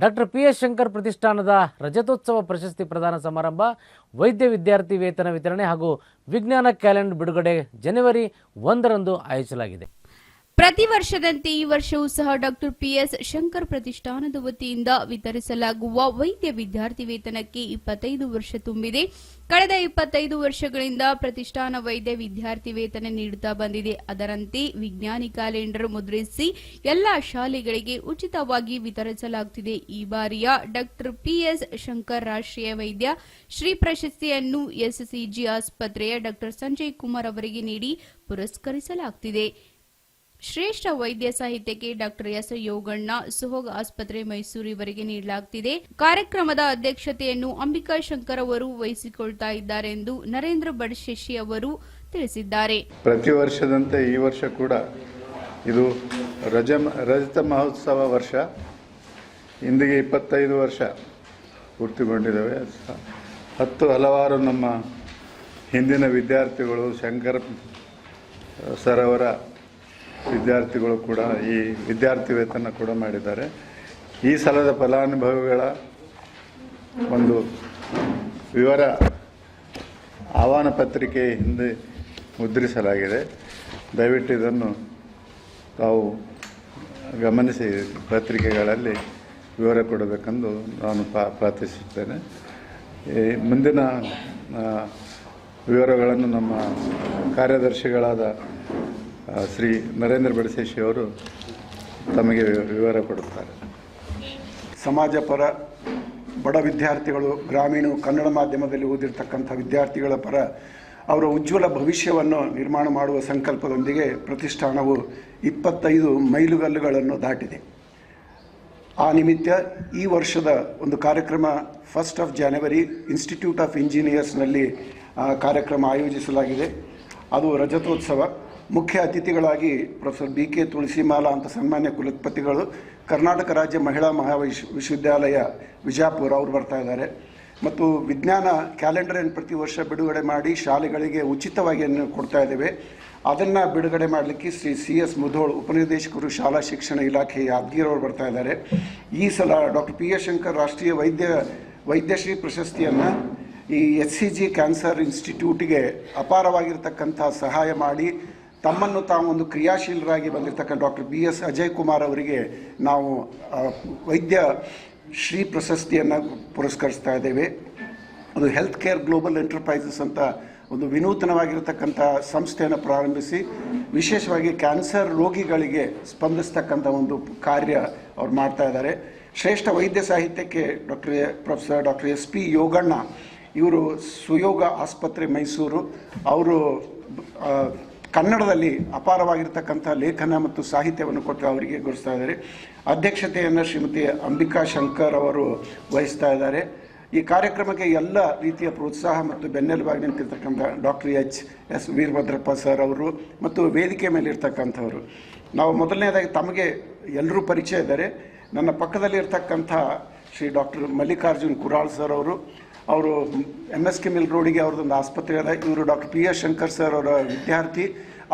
Doctor PS Shankar ಪ್ರತಿಷ್ಠಾನದ ರಜತೋತ್ಸವ ಪ್ರಶಸ್ತಿ ಪ್ರದಾನ ಸಮಾರಂಭ, ವೈದ್ಯ ವಿದ್ಯಾರ್ಥಿ ವೇತನ ವಿತರಣೆ ಹಾಗೂ ವಿಜ್ಞಾನ ಕ್ಯಾಲೆಂಡರ್ ಬಿಡುಗಡೆ ಜನವರಿ 1ರಂದು ಆಯೋಜಿಸಲಾಗಿದೆ. ಪ್ರತಿ ವರ್ಷದಂತೆ ಈ ವರ್ಷವೂ ಸಹ ಡಾಕ್ಟರ್ PS ಶಂಕರ್ ಪ್ರತಿಷ್ಠಾನದ ವತಿಯಿಂದ ವಿತರಿಸಲಾಗುವ ವೈದ್ಯ ವಿದ್ಯಾರ್ಥಿ ವೇತನಕ್ಕೆ 25 ವರ್ಷ ತುಂಬಿದೆ. ಕಳೆದ 25 ವರ್ಷಗಳಿಂದ ಪ್ರತಿಷ್ಠಾನ ವೈದ್ಯ ವಿದ್ಯಾರ್ಥಿ ವೇತನ ನೀಡುತ್ತಾ ಬಂದಿದೆ. ಅದರಂತೆ ವಿಜ್ಞಾನಿ ಕ್ಯಾಲೆಂಡರ್ ಮುದ್ರಿಸಿ ಎಲ್ಲಾ ಶಾಲೆಗಳಿಗೆ ಉಚಿತವಾಗಿ ವಿತರಿಸಲಾಗುತ್ತಿದೆ. ಈ ಬಾರಿಯ ಡಾಕ್ಟರ್ PS ಶಂಕರ್ ರಾಷ್ಟ್ರೀಯ ವೈದ್ಯ ಶ್ರೀ ಪ್ರಶಸ್ತಿಯನ್ನು SCG ಆಸ್ಪತ್ರೆಯ ಡಾಕ್ಟರ್ ಸಂಜಯ್ ಕುಮಾರ್ ಅವರಿಗೆ ನೀಡಿ ಪುರಸ್ಕರಿಸಲಾಗುತ್ತಿದೆ. ಶ್ರೇಷ್ಠ ವೈದ್ಯ ಸಾಹಿತ್ಯಕ್ಕೆ ಡಾಕ್ಟರ್ S ಯೋಗಣ್ಣ, ಸುಹೋಗ್ ಆಸ್ಪತ್ರೆ ಮೈಸೂರು ಇವರಿಗೆ ನೀಡಲಾಗುತ್ತಿದೆ. ಕಾರ್ಯಕ್ರಮದ ಅಧ್ಯಕ್ಷತೆಯನ್ನು ಅಂಬಿಕಾ ಶಂಕರ್ ಅವರು ವಹಿಸಿಕೊಳ್ತಾ ಇದ್ದಾರೆ ಎಂದು ನರೇಂದ್ರ ಬಡಶೆಶಿ ಅವರು ತಿಳಿಸಿದ್ದಾರೆ. ಪ್ರತಿ ವರ್ಷದಂತೆ ಈ ವರ್ಷ ಕೂಡ ಇದು ರಜತ ಮಹೋತ್ಸವ ವರ್ಷ. ಇಂದಿಗೆ 25 ವರ್ಷ ಪೂರ್ತಿಗೊಂಡಿದ್ದಾವೆ. ಹಲವಾರು ನಮ್ಮ ಹಿಂದಿನ ವಿದ್ಯಾರ್ಥಿಗಳು, ಶಂಕರ್ ಸರ್ ಅವರ ವಿದ್ಯಾರ್ಥಿಗಳು ಕೂಡ ಈ ವಿದ್ಯಾರ್ಥಿ ವೇತನ ಕೂಡ ಮಾಡಿದ್ದಾರೆ. ಈ ಸಲದ ಫಲಾನುಭವಿಗಳ ಒಂದು ವಿವರ ಆಹ್ವಾನ ಪತ್ರಿಕೆ ಹಿಂದೆ ಮುದ್ರಿಸಲಾಗಿದೆ. ದಯವಿಟ್ಟು ಇದನ್ನು ತಾವು ಗಮನಿಸಿ ಪತ್ರಿಕೆಗಳಲ್ಲಿ ವಿವರ ಕೊಡಬೇಕೆಂದು ನಾನು ಪ್ರಾರ್ಥಿಸುತ್ತೇನೆ. ಮುಂದಿನ ವಿವರಗಳನ್ನು ನಮ್ಮ ಕಾರ್ಯದರ್ಶಿಗಳಾದ ಶ್ರೀ ನರೇಂದ್ರ ಬಡಶೆಶಿ ಅವರು ತಮಗೆ ವಿವರ ಕೊಡುತ್ತಾರೆ. ಸಮಾಜ ಪರ, ಬಡ ವಿದ್ಯಾರ್ಥಿಗಳು, ಗ್ರಾಮೀಣ ಕನ್ನಡ ಮಾಧ್ಯಮದಲ್ಲಿ ಓದಿರ್ತಕ್ಕಂಥ ವಿದ್ಯಾರ್ಥಿಗಳ ಪರ ಅವರ ಉಜ್ವಲ ಭವಿಷ್ಯವನ್ನು ನಿರ್ಮಾಣ ಮಾಡುವ ಸಂಕಲ್ಪದೊಂದಿಗೆ ಪ್ರತಿಷ್ಠಾನವು 25 ಮೈಲುಗಲ್ಲುಗಳನ್ನು ದಾಟಿದೆ. ಆ ನಿಮಿತ್ತ ಈ ವರ್ಷದ ಒಂದು ಕಾರ್ಯಕ್ರಮ 1 ಜನವರಿ ಇನ್ಸ್ಟಿಟ್ಯೂಟ್ ಆಫ್ ಇಂಜಿನಿಯರ್ಸ್ನಲ್ಲಿ ಕಾರ್ಯಕ್ರಮ ಆಯೋಜಿಸಲಾಗಿದೆ. ಅದು ರಜತೋತ್ಸವ. ಮುಖ್ಯ ಅತಿಥಿಗಳಾಗಿ ಪ್ರೊಫೆಸರ್ BK ತುಳಸಿಮಾಲಾ ಅಂತ ಸನ್ಮಾನ್ಯ ಕುಲಪತಿಗಳು, ಕರ್ನಾಟಕ ರಾಜ್ಯ ಮಹಿಳಾ ವಿಶ್ವವಿದ್ಯಾಲಯ ವಿಜಯಪುರ ಅವರು ಬರ್ತಾ ಇದ್ದಾರೆ. ಮತ್ತು ವಿಜ್ಞಾನ ಕ್ಯಾಲೆಂಡರನ್ನು ಪ್ರತಿ ವರ್ಷ ಬಿಡುಗಡೆ ಮಾಡಿ ಶಾಲೆಗಳಿಗೆ ಉಚಿತವಾಗಿ ಕೊಡ್ತಾ ಇದ್ದೇವೆ. ಅದನ್ನು ಬಿಡುಗಡೆ ಮಾಡಲಿಕ್ಕೆ ಶ್ರೀ CS ಮುಧೋಳ್ ಉಪನಿರ್ದೇಶಕರು ಶಾಲಾ ಶಿಕ್ಷಣ ಇಲಾಖೆ ಯಾದಗಿರಿ ಅವರು ಬರ್ತಾ ಇದ್ದಾರೆ. ಈ ಸಲ ಡಾಕ್ಟರ್ PS ಶಂಕರ್ ರಾಷ್ಟ್ರೀಯ ವೈದ್ಯಶ್ರೀ ಪ್ರಶಸ್ತಿಯನ್ನು ಈ SCG ಕ್ಯಾನ್ಸರ್ ಇನ್ಸ್ಟಿಟ್ಯೂಟ್ಗೆ ಅಪಾರವಾಗಿರ್ತಕ್ಕಂಥ ಸಹಾಯ ಮಾಡಿ ತಮ್ಮನ್ನು ತಾವು ಒಂದು ಕ್ರಿಯಾಶೀಲರಾಗಿ ಬಂದಿರತಕ್ಕಂಥ ಡಾಕ್ಟರ್ BS ಅಜಯ್ ಕುಮಾರ್ ಅವರಿಗೆ ನಾವು ವೈದ್ಯ ಶ್ರೀ ಪ್ರಶಸ್ತಿಯನ್ನು ಪುರಸ್ಕರಿಸ್ತಾ ಇದ್ದೇವೆ. ಅದು ಹೆಲ್ತ್ ಕೇರ್ ಗ್ಲೋಬಲ್ ಎಂಟರ್ಪ್ರೈಸಸ್ ಅಂತ ಒಂದು ವಿನೂತನವಾಗಿರತಕ್ಕಂಥ ಸಂಸ್ಥೆಯನ್ನು ಪ್ರಾರಂಭಿಸಿ ವಿಶೇಷವಾಗಿ ಕ್ಯಾನ್ಸರ್ ರೋಗಿಗಳಿಗೆ ಸ್ಪಂದಿಸ್ತಕ್ಕಂಥ ಒಂದು ಕಾರ್ಯ ಅವ್ರು ಮಾಡ್ತಾ ಇದ್ದಾರೆ. ಶ್ರೇಷ್ಠ ವೈದ್ಯ ಸಾಹಿತ್ಯಕ್ಕೆ ಪ್ರೊಫೆಸರ್ ಡಾಕ್ಟರ್ SP ಯೋಗಣ್ಣ ಇವರು ಸುಯೋಗ ಆಸ್ಪತ್ರೆ ಮೈಸೂರು ಅವರು ಕನ್ನಡದಲ್ಲಿ ಅಪಾರವಾಗಿರ್ತಕ್ಕಂಥ ಲೇಖನ ಮತ್ತು ಸಾಹಿತ್ಯವನ್ನು ಕೊಟ್ಟು ಅವರಿಗೆ ಗೌರವಿಸ್ತಾ ಇದ್ದಾರೆ. ಅಧ್ಯಕ್ಷತೆಯನ್ನು ಶ್ರೀಮತಿ ಅಂಬಿಕಾ ಶಂಕರ್ ಅವರು ವಹಿಸ್ತಾ ಇದ್ದಾರೆ. ಈ ಕಾರ್ಯಕ್ರಮಕ್ಕೆ ಎಲ್ಲ ರೀತಿಯ ಪ್ರೋತ್ಸಾಹ ಮತ್ತು ಬೆನ್ನೆಲುಬಾಗಿ ನಿಂತಿರ್ತಕ್ಕಂಥ ಡಾಕ್ಟರ್ HS ವೀರಭದ್ರಪ್ಪ ಸರ್ ಅವರು ಮತ್ತು ವೇದಿಕೆ ಮೇಲಿರ್ತಕ್ಕಂಥವರು. ನಾವು ಮೊದಲನೇದಾಗಿ ತಮಗೆ ಎಲ್ಲರೂ ಪರಿಚಯ ಇದ್ದಾರೆ. ನನ್ನ ಪಕ್ಕದಲ್ಲಿರ್ತಕ್ಕಂಥ ಶ್ರೀ ಡಾಕ್ಟರ್ ಮಲ್ಲಿಕಾರ್ಜುನ್ ಕುರಾಳ್ ಸರ್ ಅವರು MSK ಮಿಲ್ ರೋಡಿಗೆ ಅವ್ರದ್ದೊಂದು ಆಸ್ಪತ್ರೆ ಅದ. ಇವರು ಡಾಕ್ಟರ್ PS ಶಂಕರ್ ಸರ್ ಅವರ ವಿದ್ಯಾರ್ಥಿ.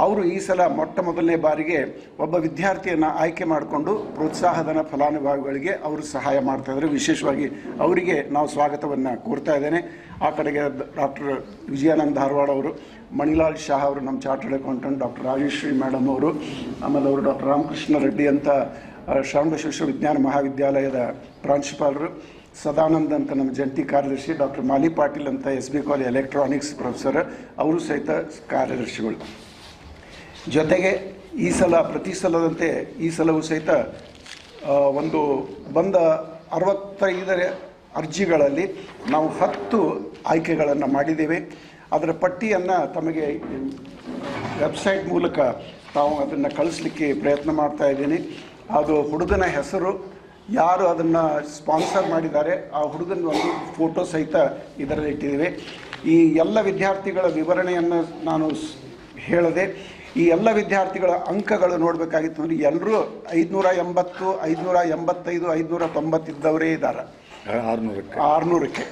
ಅವರು ಈ ಸಲ ಮೊದಲನೇ ಬಾರಿಗೆ ಒಬ್ಬ ವಿದ್ಯಾರ್ಥಿಯನ್ನು ಆಯ್ಕೆ ಮಾಡಿಕೊಂಡು ಪ್ರೋತ್ಸಾಹಧನ ಫಲಾನುಭವಿಗಳಿಗೆ ಅವರು ಸಹಾಯ ಮಾಡ್ತಾ ಇದ್ದಾರೆ. ವಿಶೇಷವಾಗಿ ಅವರಿಗೆ ನಾವು ಸ್ವಾಗತವನ್ನು ಕೋರ್ತಾ ಇದ್ದೇನೆ. ಆ ಕಡೆಗೆ ಡಾಕ್ಟರ್ ವಿಜಯಾನಂದ ಧಾರವಾಡ ಅವರು, ಮಣಿಲಾಲ್ ಶಾ ಅವರು ನಮ್ಮ chartered accountant, doctor Rajeshwari madam ಅವರು, ಆಮೇಲೆ ಅವರು ಡಾಕ್ಟರ್ ರಾಮಕೃಷ್ಣ ರೆಡ್ಡಿ ಅಂತ ಶರಣಬಸವೇಶ್ವರ ವಿಜ್ಞಾನ ಮಹಾವಿದ್ಯಾಲಯದ ಪ್ರಾಂಶುಪಾಲರು, ಸದಾನಂದ್ ಅಂತ ನಮ್ಮ ಜಂಟಿ ಕಾರ್ಯದರ್ಶಿ, ಡಾಕ್ಟರ್ ಮಾಲಿ ಪಾಟೀಲ್ ಅಂತ SB ಕಾಲೇಜ್ ಎಲೆಕ್ಟ್ರಾನಿಕ್ಸ್ ಪ್ರೊಫೆಸರ್ ಅವರು ಸಹಿತ ಕಾರ್ಯದರ್ಶಿಗಳು. ಜೊತೆಗೆ ಈ ಸಲ ಪ್ರತಿ ಸಲದಂತೆ ಈ ಸಲವೂ ಸಹಿತ ಒಂದು ಬಂದ 65 ಅರ್ಜಿಗಳಲ್ಲಿ ನಾವು 10 ಆಯ್ಕೆಗಳನ್ನು ಮಾಡಿದ್ದೇವೆ. ಅದರ ಪಟ್ಟಿಯನ್ನು ತಮಗೆ ವೆಬ್ಸೈಟ್ ಮೂಲಕ ತಾವು ಅದನ್ನು ಕಳಿಸ್ಲಿಕ್ಕೆ ಪ್ರಯತ್ನ ಮಾಡ್ತಾ ಇದ್ದೀನಿ. ಅದು ಹುಡುಗನ ಹೆಸರು, ಯಾರು ಅದನ್ನು ಸ್ಪಾನ್ಸರ್ ಮಾಡಿದ್ದಾರೆ ಆ ಹುಡುಗನ ಒಂದು ಫೋಟೋ ಸಹಿತ ಇದರಲ್ಲಿ ಇಟ್ಟಿದ್ದೇವೆ. ಈ ಎಲ್ಲ ವಿದ್ಯಾರ್ಥಿಗಳ ವಿವರಣೆಯನ್ನು ನಾನು ಹೇಳಿದೆ. ಈ ಎಲ್ಲ ವಿದ್ಯಾರ್ಥಿಗಳ ಅಂಕಗಳು ನೋಡಬೇಕಾಗಿತ್ತು ಅಂದರೆ ಎಲ್ಲರೂ 580, 585, 590 ಇದ್ದವರೇ ಇದ್ದಾರೆ 600ಕ್ಕೆ.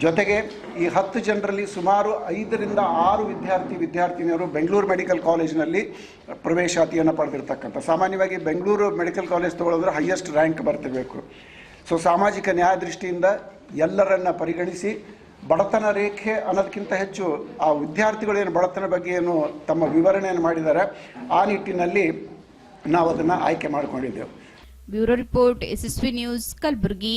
ಜೊತೆಗೆ ಈ 10 ಜನರಲ್ಲಿ ಸುಮಾರು 5 ರಿಂದ 6 ವಿದ್ಯಾರ್ಥಿನಿಯರು ಬೆಂಗಳೂರು ಮೆಡಿಕಲ್ ಕಾಲೇಜಿನಲ್ಲಿ ಪ್ರವೇಶಾತಿಯನ್ನು ಪಡೆದಿರ್ತಕ್ಕಂಥ. ಸಾಮಾನ್ಯವಾಗಿ ಬೆಂಗಳೂರು ಮೆಡಿಕಲ್ ಕಾಲೇಜ್ ತೊಗೊಳಿದ್ರೆ ಹೈಯೆಸ್ಟ್ ರ್ಯಾಂಕ್ ಬರ್ತಿರಬೇಕು. ಸೊ ಸಾಮಾಜಿಕ ನ್ಯಾಯ ದೃಷ್ಟಿಯಿಂದ ಎಲ್ಲರನ್ನ ಪರಿಗಣಿಸಿ ಬಡತನ ರೇಖೆ ಅನ್ನೋದಕ್ಕಿಂತ ಹೆಚ್ಚು ಆ ವಿದ್ಯಾರ್ಥಿಗಳೇನು ಬಡತನ ಬಗ್ಗೆ ಏನು ತಮ್ಮ ವಿವರಣೆಯನ್ನು ಮಾಡಿದ್ದಾರೆ, ಆ ನಿಟ್ಟಿನಲ್ಲಿ ನಾವು ಅದನ್ನು ಆಯ್ಕೆ ಮಾಡಿಕೊಂಡಿದ್ದೆವು. ಬ್ಯೂರೋ ರಿಪೋರ್ಟ್, ಯಶಸ್ವಿ ನ್ಯೂಸ್, ಕಲಬುರಗಿ.